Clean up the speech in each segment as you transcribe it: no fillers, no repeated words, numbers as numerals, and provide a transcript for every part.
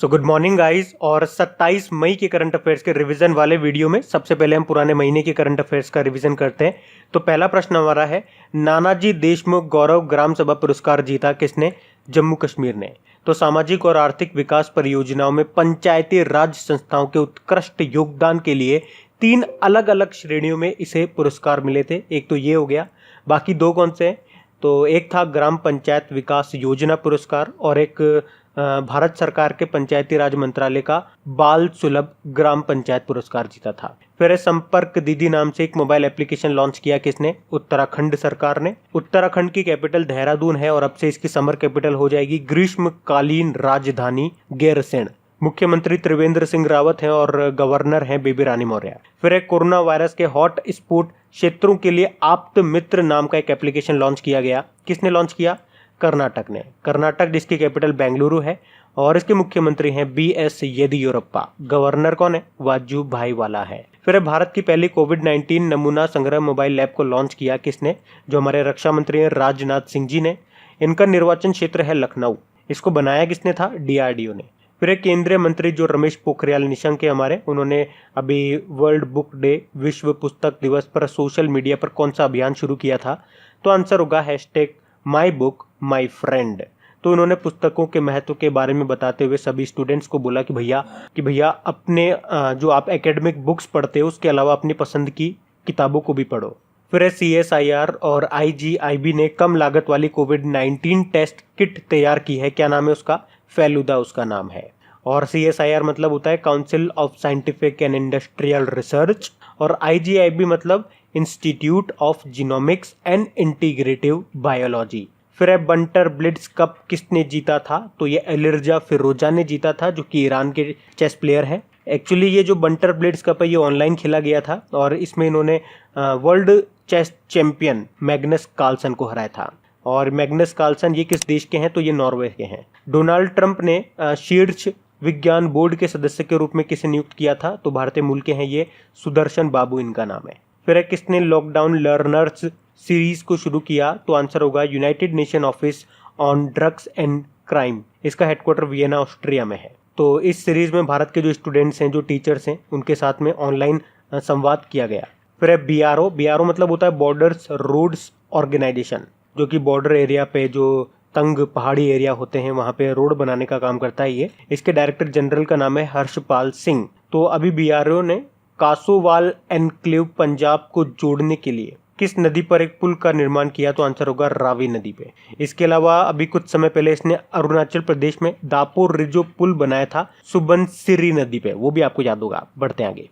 So good morning guys. और 27 मई के current affairs के रिवीजन वाले वीडियो में सबसे पहले हम पुराने महीने के करंट अफेयर्स का रिवीजन करते हैं। तो पहला प्रश्न हमारा है, नानाजी देशमुख गौरव ग्राम सभा पुरस्कार जीता किसने? जम्मू कश्मीर ने। तो सामाजिक और आर्थिक विकास परियोजनाओं में पंचायती राज संस्थाओं के उत्कृष्ट योगदान के लिए 3 अलग अलग श्रेणियों में इसे पुरस्कार मिले थे। एक तो ये हो गया, बाकी 2 कौन से हैं? तो एक था ग्राम पंचायत विकास योजना पुरस्कार और एक भारत सरकार के पंचायती राज मंत्रालय का बाल सुलभ ग्राम पंचायत पुरस्कार जीता था। फिर संपर्क दीदी नाम से एक मोबाइल एप्लीकेशन लॉन्च किया किसने? उत्तराखंड सरकार ने। उत्तराखंड की कैपिटल देहरादून है और अब से इसकी समर कैपिटल हो जाएगी ग्रीष्मकालीन राजधानी गैरसैंण। मुख्यमंत्री त्रिवेंद्र सिंह रावत हैं और गवर्नर हैं बेबी रानी मौर्य। फिर एक कोरोना वायरस के हॉट स्पॉट क्षेत्रों के लिए आप्त मित्र नाम का एक एप्लीकेशन लॉन्च किया गया। किसने लॉन्च किया? कर्नाटक ने। कर्नाटक जिसकी कैपिटल बेंगलुरु है और इसके मुख्यमंत्री हैं BS येदियुरप्पा। गवर्नर कौन है? वाजू भाई वाला है। फिर भारत की पहली कोविड-19 नमूना संग्रह मोबाइल लैब को लॉन्च किया किसने? जो हमारे रक्षा मंत्री हैं राजनाथ सिंह जी ने। इनका निर्वाचन क्षेत्र है लखनऊ। इसको बनाया किसने था? DRDO ने। फिर एक केंद्रीय मंत्री जो रमेश पोखरियाल निशंक है हमारे, उन्होंने अभी वर्ल्ड बुक डे विश्व पुस्तक दिवस पर सोशल मीडिया पर कौन सा अभियान शुरू किया था? तो आंसर होगा #MyBook_My_Friend। तो उन्होंने पुस्तकों के महत्व के बारे में बताते हुए सभी स्टूडेंट्स को बोला कि भैया अपने जो आप एकेडमिक बुक्स पढ़ते हो उसके अलावा अपनी पसंद की किताबों को भी पढ़ो। फिर CSIR और IGIB ने कम लागत वाली कोविड-19 टेस्ट किट तैयार की है। क्या नाम है उसका? फेलुदा उसका नाम है। और CSIR मतलब होता है council of scientific and industrial research और IGIB मतलब institute of genomics and integrative biology. फिर बंटर ब्लिट्ज कप किसने जीता था? तो ये एलिर्जा फिरोजा ने जीता था जो कि ईरान के चेस प्लेयर है। एक्चुअली ये जो बंटर ब्लिट्ज कप है ये ऑनलाइन खेला गया था और इसमें इन्होंने world chess champion Magnus Carlsen को हराया था। और मैग्नस कार्लसन ये किस देश के हैं? तो ये नॉर्वे के हैं। डोनाल्ड ट्रंप ने शीर्ष विज्ञान बोर्ड के सदस्य के रूप में किसे नियुक्त किया था? तो भारतीय मूल के हैं ये, सुदर्शन बाबू इनका नाम है। फिर किसने लॉकडाउन लर्नर्स सीरीज को शुरू किया? तो आंसर होगा United nation office on drugs and crime. इसका हेडक्वार्टर वियना ऑस्ट्रिया में है। तो इस सीरीज में भारत के जो स्टूडेंट्स हैं, जो टीचर्स हैं, उनके साथ में ऑनलाइन संवाद किया गया। फिर BRO मतलब होता है बॉर्डर्स रोड्स ऑर्गेनाइजेशन, जो कि बॉर्डर एरिया पे जो तंग पहाड़ी एरिया होते हैं वहां पे रोड बनाने का काम करता है ये। इसके डायरेक्टर जनरल का नाम है हर्षपाल सिंह। तो अभी BRO ने कासोवाल एनक्लेव पंजाब को जोड़ने के लिए किस नदी पर एक पुल का निर्माण किया? तो आंसर होगा रावी नदी पे। इसके अलावा अभी कुछ समय पहले इसने अरुणाचल प्रदेश में दापोर रिजो पुल बनाया था सुबनसिरी नदी पे, वो भी आपको याद होगा। बढ़ते आगे।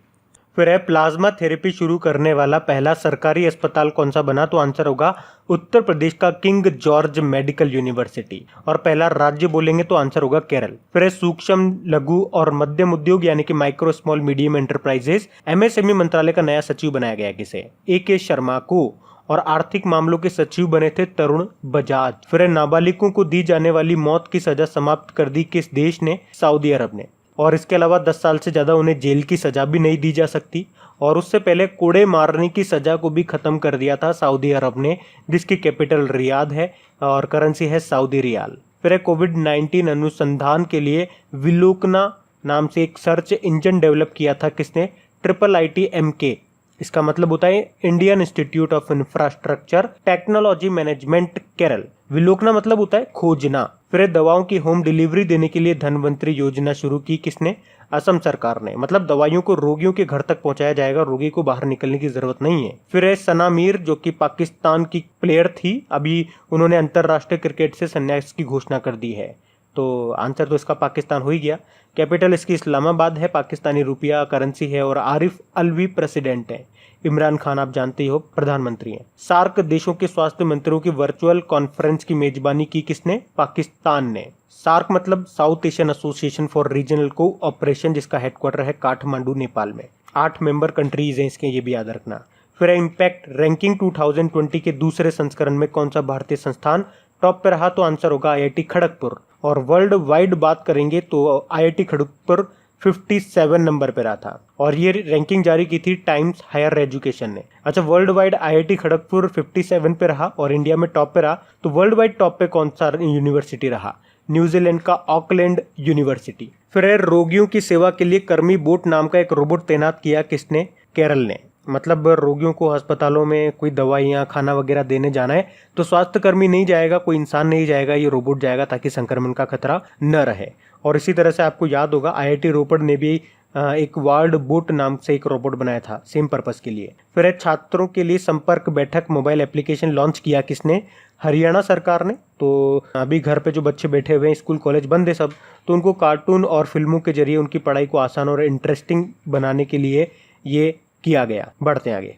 फिर प्लाज्मा थेरेपी शुरू करने वाला पहला सरकारी अस्पताल कौन सा बना? तो आंसर होगा उत्तर प्रदेश का किंग जॉर्ज मेडिकल यूनिवर्सिटी। और पहला राज्य बोलेंगे तो आंसर होगा केरल। फिर सूक्ष्म लघु और मध्यम उद्योग यानी कि micro small medium enterprises MSME मंत्रालय का नया सचिव बनाया गया किसे? AK शर्मा को। और आर्थिक मामलों के सचिव बने थे तरुण बजाज। फिर नाबालिगों को दी जाने वाली मौत की सजा समाप्त कर दी किस देश ने? सऊदी अरब ने। और इसके अलावा 10 साल से ज़्यादा उन्हें जेल की सज़ा भी नहीं दी जा सकती। और उससे पहले कोड़े मारने की सज़ा को भी ख़त्म कर दिया था सऊदी अरब ने, जिसकी कैपिटल रियाद है और करेंसी है सऊदी रियाल। फिर कोविड-19 अनुसंधान के लिए विलोकना नाम से एक सर्च इंजन डेवलप किया था किसने? IIIT-MK। इसका मतलब होता है Indian Institute of Infrastructure Technology Management Kerala. विलोकना मतलब होता है खोजना। फिर दवाओं की होम डिलीवरी देने के लिए धनवंतरी योजना शुरू की किसने? असम सरकार ने। मतलब दवाइयों को रोगियों के घर तक पहुंचाया जाएगा, रोगी को बाहर निकलने की जरूरत नहीं है। फिर सना मीर जो कि पाकिस्तान की प्लेयर थी, अभी उन्होंने अंतरराष्ट्रीय क्रिकेट से संन्यास की घोषणा कर दी है। तो आंसर तो इसका पाकिस्तान हो ही गया। कैपिटल इसकी इस्लामाबाद है, पाकिस्तानी रुपया करेंसी है और आरिफ अलवी प्रेसिडेंट है। इमरान खान आप जानते ही हो प्रधानमंत्री हैं। सार्क देशों के स्वास्थ्य मंत्रियों की वर्चुअल कॉन्फ्रेंस की मेजबानी की किसने? पाकिस्तान ने। सार्क मतलब south Asian association for regional cooperation, जिसका हेडक्वार्टर है काठमांडू नेपाल में। 8 मेंबर कंट्रीज हैं इसके, ये भी याद रखना। फिर इम्पैक्ट रैंकिंग 2020 के दूसरे संस्करण में कौन सा भारतीय संस्थान टॉप पे रहा? तो आंसर होगा IIT खड़गपुर। और वर्ल्ड वाइड बात करेंगे तो IIT खड़गपुर 57 नंबर पे रहा था और ये रैंकिंग जारी की थी टाइम्स हायर एजुकेशन ने। अच्छा, वर्ल्ड वाइड IIT खड़गपुर 57 पे रहा और इंडिया में टॉप पे रहा, तो वर्ल्ड वाइड टॉप पे कौन सा यूनिवर्सिटी रहा? न्यूजीलैंड का ऑकलैंड यूनिवर्सिटी। फिर है रोगियों की सेवा के लिए कर्मी बोट नाम का एक रोबोट तैनात किया किसने? केरल ने। मतलब रोगियों को अस्पतालों में कोई दवाइयाँ खाना वगैरह देने जाना है तो स्वास्थ्य कर्मी नहीं जाएगा, कोई इंसान नहीं जाएगा, ये रोबोट जाएगा ताकि संक्रमण का खतरा न रहे। और इसी तरह से आपको याद होगा IIT रोपड़ ने भी एक वार्ड बोट नाम से एक रोबोट बनाया था सेम पर्पस के लिए। फिर है छात्रों के लिए संपर्क बैठक मोबाइल एप्लीकेशन लॉन्च किया किसने? हरियाणा सरकार ने। तो अभी घर पे जो बच्चे बैठे हुए हैं, स्कूल कॉलेज बंद है सब, तो उनको कार्टून और फिल्मों के जरिए उनकी पढ़ाई को आसान और इंटरेस्टिंग बनाने के लिए ये किया गया। बढ़ते हैं आगे।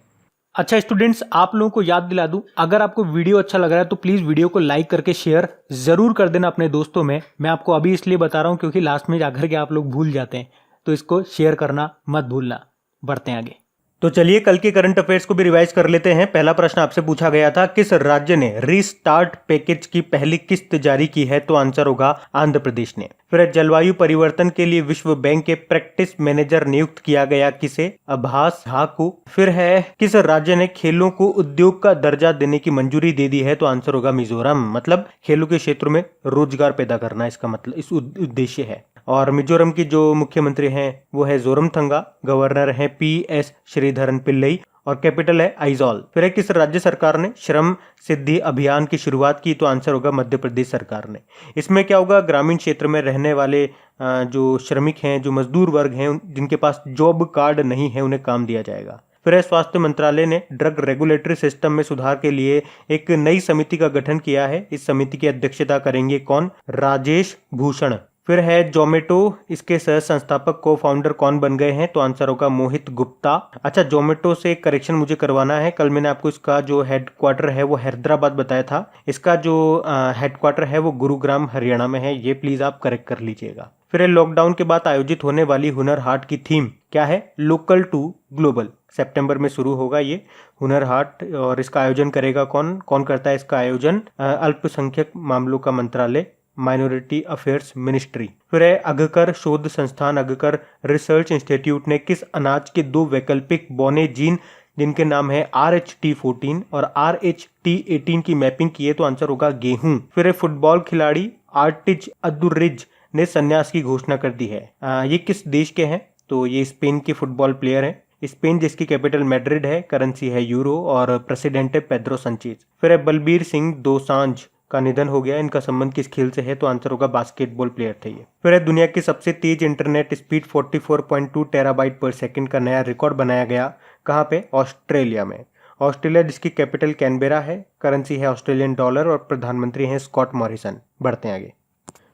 अच्छा स्टूडेंट्स, आप लोगों को याद दिला दूं, अगर आपको वीडियो अच्छा लग रहा है तो प्लीज वीडियो को लाइक करके शेयर जरूर कर देना अपने दोस्तों में। मैं आपको अभी इसलिए बता रहा हूं क्योंकि लास्ट में जाकर के आप लोग भूल जाते हैं, तो इसको शेयर करना मत भूलना। बढ़ते हैं आगे। तो चलिए कल के करंट अफेयर्स को भी रिवाइज कर लेते हैं। पहला प्रश्न आपसे पूछा गया था, किस राज्य ने रीस्टार्ट पैकेज की पहली किस्त जारी की है? तो आंसर होगा आंध्र प्रदेश ने। फिर जलवायु परिवर्तन के लिए विश्व बैंक के प्रैक्टिस मैनेजर नियुक्त किया गया किसे? आभास झा को। फिर है किस राज्य ने खेलों को उद्योग का दर्जा देने की मंजूरी दे दी है? तो आंसर होगा मिजोरम। मतलब खेलों के क्षेत्र में रोजगार पैदा करना इसका मतलब इस उद्देश्य है। और मिजोरम की जो मुख्यमंत्री हैं वो है जोरमथंगा, गवर्नर हैं PS श्रीधरन पिल्लई और कैपिटल है आइजॉल। फिर है किस राज्य सरकार ने श्रम सिद्धि अभियान की शुरुआत की? तो आंसर होगा मध्य प्रदेश सरकार ने। इसमें क्या होगा, ग्रामीण क्षेत्र में रहने वाले जो श्रमिक हैं, जो मजदूर वर्ग हैं, जिनके पास जॉब कार्ड नहीं है, उन्हें काम दिया जाएगा। फिर स्वास्थ्य मंत्रालय ने ड्रग रेगुलेटरी सिस्टम में सुधार के लिए एक नई समिति का गठन किया है। इस समिति की अध्यक्षता करेंगे कौन? राजेश भूषण। फिर है जोमेटो, इसके सह संस्थापक को फाउंडर कौन बन गए हैं? तो आंसर होगा मोहित गुप्ता। अच्छा जोमेटो से एक करेक्शन मुझे करवाना है, कल मैंने आपको इसका जो हेडक्वार्टर है वो हैदराबाद बताया था, इसका जो हेडक्वार्टर है वो गुरुग्राम हरियाणा में है, ये प्लीज आप करेक्ट कर लीजिएगा। फिर लॉकडाउन के बाद आयोजित होने वाली हुनर हाट की थीम क्या है? Local to global. सितंबर में शुरू होगा ये हुनर हाट, और इसका आयोजन करेगा कौन? कौन करता है इसका आयोजन? अल्पसंख्यक मामलों का मंत्रालय, माइनॉरिटी अफेयर्स मिनिस्ट्री। फिर है अघकर शोध संस्थान, अघकर रिसर्च इंस्टीट्यूट ने किस अनाज के 2 वैकल्पिक बौने जीन जिनके नाम है RH-T14 और RH-T18 की मैपिंग की है? तो आंसर होगा गेहूं। फिर है फुटबॉल खिलाड़ी आर्टिज अदुर्रिज ने संन्यास की घोषणा कर दी है। ये किस देश के हैं? तो ये स्पेन के फुटबॉल प्लेयर हैं। स्पेन जिसकी कैपिटल मैड्रिड है, करेंसी है यूरो और प्रेसिडेंट है पेड्रो संचेज। फिर है बलबीर सिंह दोसांझ का निधन हो गया, इनका संबंध किस खेल से है? तो आंसर होगा बास्केटबॉल प्लेयर थे ये। फिर है दुनिया की सबसे तेज इंटरनेट स्पीड 44.2 टेराबाइट पर सेकंड का नया रिकॉर्ड बनाया गया। कहाँ पे? ऑस्ट्रेलिया में। ऑस्ट्रेलिया जिसकी कैपिटल कैनबेरा है, करेंसी है ऑस्ट्रेलियन डॉलर और प्रधानमंत्री हैं स्कॉट मॉरिसन। बढ़ते हैं आगे।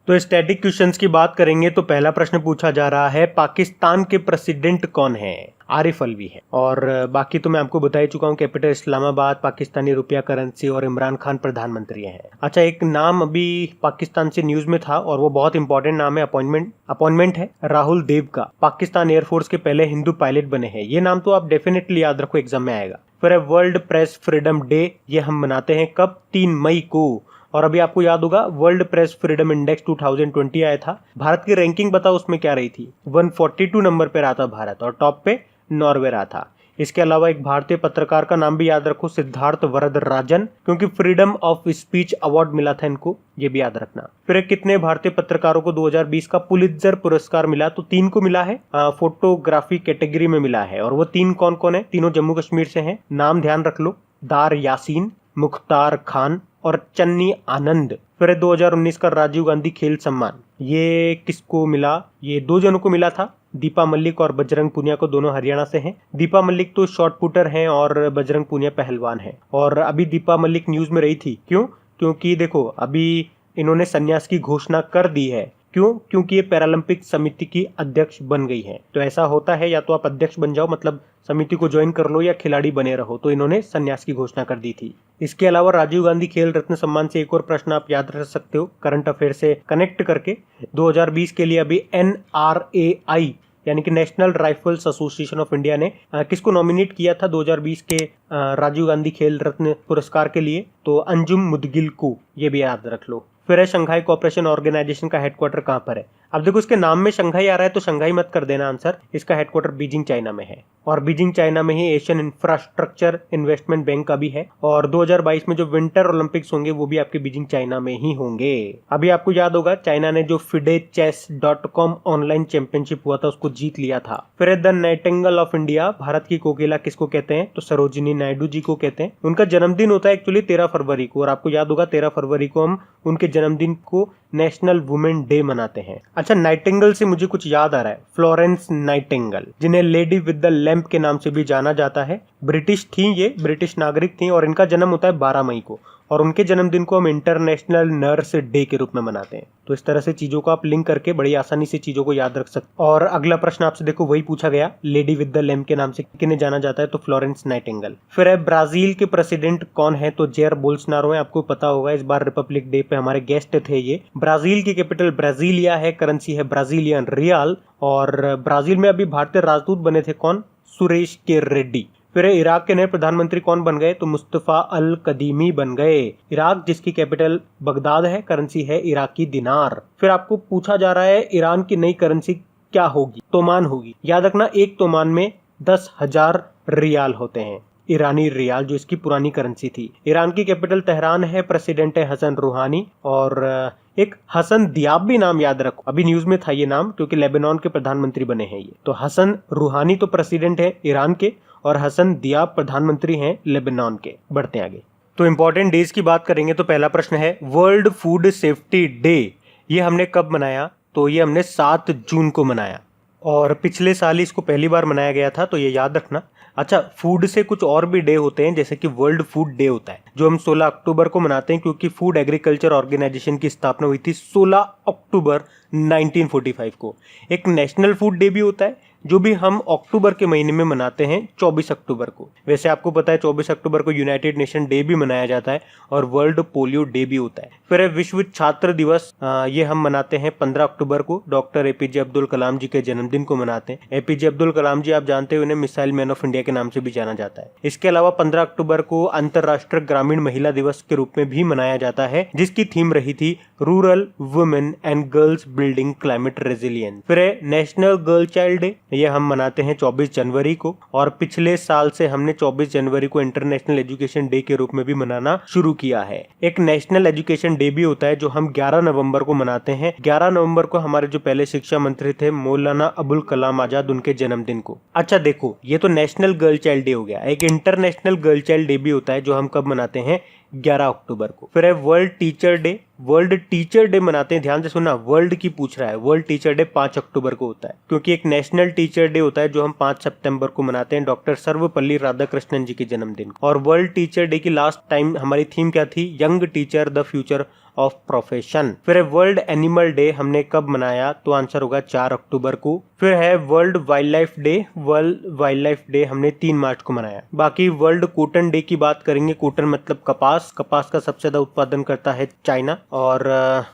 तो स्टैटिक क्वेश्चंस की बात करेंगे तो पहला प्रश्न पूछा जा रहा है, पाकिस्तान के प्रेसिडेंट कौन है? आरिफ अलवी है। और बाकी तो मैं आपको बता ही चुका हूँ, कैपिटल इस्लामाबाद, पाकिस्तानी रुपया करेंसी और इमरान खान प्रधानमंत्री हैं। अच्छा एक नाम अभी पाकिस्तान से न्यूज में था और वो बहुत इंपॉर्टेंट नाम है, अपॉइंटमेंट है राहुल देव का, पाकिस्तान एयरफोर्स के पहले हिंदू पायलट बने हैं। ये नाम तो आप डेफिनेटली याद रखो, एग्जाम में आएगा। फिर है वर्ल्ड प्रेस फ्रीडम डे, ये हम मनाते हैं कब? 3 मई को। और अभी आपको याद होगा वर्ल्ड प्रेस फ्रीडम इंडेक्स 2020 आया था, भारत की रैंकिंग बताओ उसमें क्या रही थी? 142 नंबर पे रहा था भारत और टॉप पे नॉर्वे रहा था। इसके अलावा एक भारतीय पत्रकार का नाम भी याद रखो, सिद्धार्थ वरदराजन, क्योंकि फ्रीडम ऑफ स्पीच अवार्ड मिला था इनको, ये भी याद रखना। फिर कितने भारतीय पत्रकारों को 2020 का पुलित्जर पुरस्कार मिला? तो 3 को मिला है, फोटोग्राफी कैटेगरी में मिला है। और वो 3 कौन कौन है? तीनों जम्मू कश्मीर से हैं, नाम ध्यान रख लो, दार यासीन, मुख्तार खान और चन्नी आनंद। फिर 2019 का राजीव गांधी खेल सम्मान, ये किसको मिला? ये 2 जनों को मिला था, दीपा मलिक और बजरंग पुनिया को, दोनों हरियाणा से हैं। दीपा मलिक तो शॉर्ट पुटर हैं और बजरंग पुनिया पहलवान है। और अभी दीपा मलिक न्यूज में रही थी, क्यों? क्योंकि देखो अभी इन्होंने संन्यास की घोषणा कर दी है। क्यों? क्योंकि ये पैरालंपिक समिति की अध्यक्ष बन गई है। तो ऐसा होता है, या तो आप अध्यक्ष बन जाओ, मतलब समिति को ज्वाइन कर लो, या खिलाड़ी बने रहो। तो इन्होंने संन्यास की घोषणा कर दी थी। इसके अलावा राजीव गांधी खेल रत्न सम्मान से एक और प्रश्न आप याद रख सकते हो करंट अफेयर से कनेक्ट करके। 2020 के लिए अभी NRAI यानी कि national rifles association of India ने किसको नॉमिनेट किया था 2020 के राजीव गांधी खेल रत्न पुरस्कार के लिए? तो अंजुम मुदगिल को, ये भी याद रख लो। फिर है शंघाई कोऑपरेशन ऑर्गेनाइजेशन का हेडक्वार्टर कहाँ पर है? अब देखो इसके नाम में शंघाई आ रहा है तो शंघाई मत कर देना आंसर, इसका हेडक्वार्टर बीजिंग चाइना में है और बीजिंग चाइना में ही एशियन इंफ्रास्ट्रक्चर इन्वेस्टमेंट बैंक का भी है और 2022 में जो विंटर ओलंपिक्स होंगे वो भी आपके बीजिंग चाइना में ही होंगे। अभी आपको याद होगा चाइना ने जो FIDE-Chess.com ऑनलाइन चैंपियनशिप हुआ था उसको जीत लिया था। फिर the Nightingale of India, Bharat की कोकिला किसको कहते हैं तो सरोजिनी नायडू जी को कहते हैं। उनका जन्मदिन होता है एक्चुअली 13 फरवरी को और आपको याद होगा 13 फरवरी को हम उनके जन्मदिन को नेशनल वुमेन डे मनाते हैं। अच्छा, नाइटिंगेल से मुझे कुछ याद आ रहा है, फ्लोरेंस नाइटिंगेल जिन्हें लेडी विद द लैंप के नाम से भी जाना जाता है, ब्रिटिश थी, ये ब्रिटिश नागरिक थी और इनका जन्म होता है 12 मई को और उनके जन्मदिन को हम इंटरनेशनल नर्स डे के रूप में मनाते हैं। तो इस तरह से चीजों को आप लिंक करके बड़ी आसानी से चीजों को याद रख सकते। और अगला प्रश्न आपसे देखो वही पूछा गया, लेडी विद द लैंप के नाम से किन्हें जाना जाता है तो फ्लोरेंस नाइटिंगेल। फिर है ब्राजील के प्रेसिडेंट कौन है तो जेयर बोल्सोनारो है, आपको पता होगा इस बार रिपब्लिक डे पे हमारे गेस्ट थे ये। ब्राजील की कैपिटल ब्राजीलिया है, करेंसी है ब्राजीलियन रियाल और ब्राजील में अभी भारतीय राजदूत बने थे कौन, सुरेश के रेड्डी। फिर इराक के नए प्रधानमंत्री कौन बन गए तो मुस्तफा अल कदीमी बन गए। इराक जिसकी कैपिटल बगदाद है, करेंसी है इराकी दिनार। फिर आपको पूछा जा रहा है ईरान की नई करेंसी क्या होगी, तोमान होगी। याद रखना एक तोमान में 10,000 रियाल होते हैं, ईरानी रियाल जो इसकी पुरानी करेंसी थी। ईरान की कैपिटल तेहरान है, प्रेसिडेंट है हसन रूहानी और एक हसन दियाब भी नाम याद रखो, अभी न्यूज में था ये नाम क्योंकि लेबनान के प्रधानमंत्री बने हैं ये। तो हसन रूहानी तो प्रेसिडेंट है ईरान के और हसन दियाब प्रधानमंत्री हैं लेबनान के। बढ़ते हैं आगे, तो इंपॉर्टेंट डेज की बात करेंगे तो पहला प्रश्न है वर्ल्ड फूड सेफ्टी डे, ये हमने कब मनाया तो ये हमने 7 जून को मनाया और पिछले साल ही इसको पहली बार मनाया गया था तो ये याद रखना। अच्छा, फूड से कुछ और भी डे होते हैं जैसे कि वर्ल्ड फूड डे होता है जो हम 16 अक्टूबर को मनाते हैं क्योंकि फूड एग्रीकल्चर ऑर्गेनाइजेशन की स्थापना हुई थी 16 अक्टूबर 1945 को। एक नेशनल फूड डे भी होता है जो भी हम अक्टूबर के महीने में मनाते हैं 24 अक्टूबर को। वैसे आपको पता है 24 अक्टूबर को यूनाइटेड नेशन डे भी मनाया जाता है और वर्ल्ड पोलियो डे भी होता है। फिर विश्व छात्र दिवस, ये हम मनाते हैं 15 अक्टूबर को, डॉक्टर एपीजे अब्दुल कलाम जी के जन्मदिन को मनाते हैं। एपीजे अब्दुल कलाम जी आप जानते हो, उन्हें मिसाइल मैन ऑफ इंडिया के नाम से भी जाना जाता है। इसके अलावा 15 अक्टूबर को अंतर्राष्ट्रीय ग्रामीण महिला दिवस के रूप में भी मनाया जाता है जिसकी थीम रही थी rural women and girls building climate resilience. फिर नेशनल गर्ल चाइल्ड डे, ये हम मनाते हैं 24 जनवरी को और पिछले साल से हमने 24 जनवरी को इंटरनेशनल एजुकेशन डे के रूप में भी मनाना शुरू किया है। एक नेशनल एजुकेशन डे भी होता है जो हम 11 नवंबर को मनाते हैं। 11 नवंबर को हमारे जो पहले शिक्षा मंत्री थे मौलाना अबुल कलाम आजाद, उनके जन्मदिन को। अच्छा देखो, ये तो नेशनल गर्ल चाइल्ड डे हो गया। एक इंटरनेशनल गर्ल चाइल्ड डे भी होता है जो हम कब मनाते हैं 11 अक्टूबर को। फिर है world teacher day, world teacher day मनाते हैं, ध्यान से सुनना, वर्ल्ड की पूछ रहा है। वर्ल्ड टीचर डे 5 अक्टूबर को होता है क्योंकि एक नेशनल टीचर डे होता है जो हम 5 सितंबर को मनाते हैं डॉक्टर सर्वपल्ली राधाकृष्णन जी के जन्मदिन। और वर्ल्ड टीचर डे की लास्ट टाइम हमारी थीम क्या थी, young teacher the future of profession. फिर वर्ल्ड एनिमल डे हमने कब मनाया तो आंसर होगा 4 अक्टूबर को। फिर है world wild life day, world wild life day हमने 3 मार्च को मनाया। बाकी वर्ल्ड कॉटन डे की बात करेंगे, कॉटन मतलब कपास, कपास का सबसे ज्यादा उत्पादन करता है चाइना और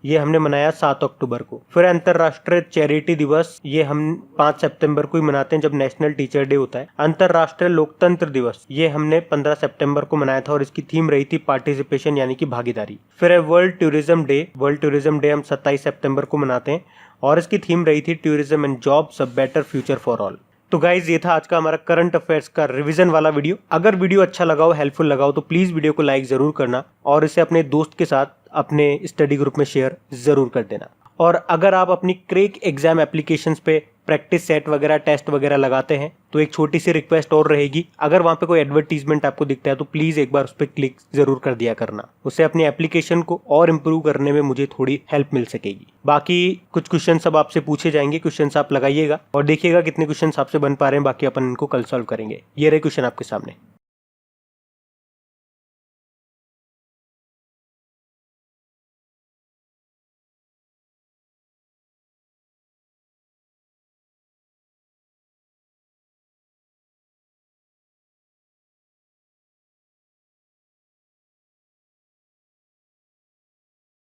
ये हमने मनाया 7 अक्टूबर को। फिर अंतरराष्ट्रीय चैरिटी दिवस, ये हम 5 सितंबर को ही मनाते हैं जब नेशनल टीचर डे होता है। अंतरराष्ट्रीय लोकतंत्र दिवस, ये हमने 15 सितंबर को मनाया था और इसकी थीम रही थी पार्टिसिपेशन यानी कि भागीदारी। फिर है world tourism day, world tourism day हम 27 सितंबर को मनाते हैं और इसकी थीम रही थी tourism and jobs, a better future for all. तो गाइज ये था आज का हमारा करंट अफेयर्स का रिवीजन वाला वीडियो। अगर वीडियो अच्छा लगा हो, हेल्पफुल लगा हो तो प्लीज वीडियो को लाइक जरूर करना और इसे अपने दोस्त के साथ अपने स्टडी ग्रुप में शेयर जरूर कर देना। और अगर आप अपनी क्रेक एग्जाम एप्लीकेशंस पे प्रैक्टिस सेट वगैरह टेस्ट वगैरह लगाते हैं तो एक छोटी सी रिक्वेस्ट और रहेगी, अगर वहाँ पे कोई एडवर्टीजमेंट आपको दिखता है तो प्लीज एक बार उस पर क्लिक जरूर कर दिया करना। उससे अपनी एप्लीकेशन को और इम्प्रूव करने में मुझे थोड़ी हेल्प मिल सकेगी। बाकी कुछ क्वेश्चन सब आपसे पूछे जाएंगे, क्वेश्चन आप लगाइएगा और देखिएगा कितने क्वेश्चन आपसे बन पा रहे हैं, बाकी अपन इनको कल सॉल्व करेंगे। ये रहे क्वेश्चन आपके सामने।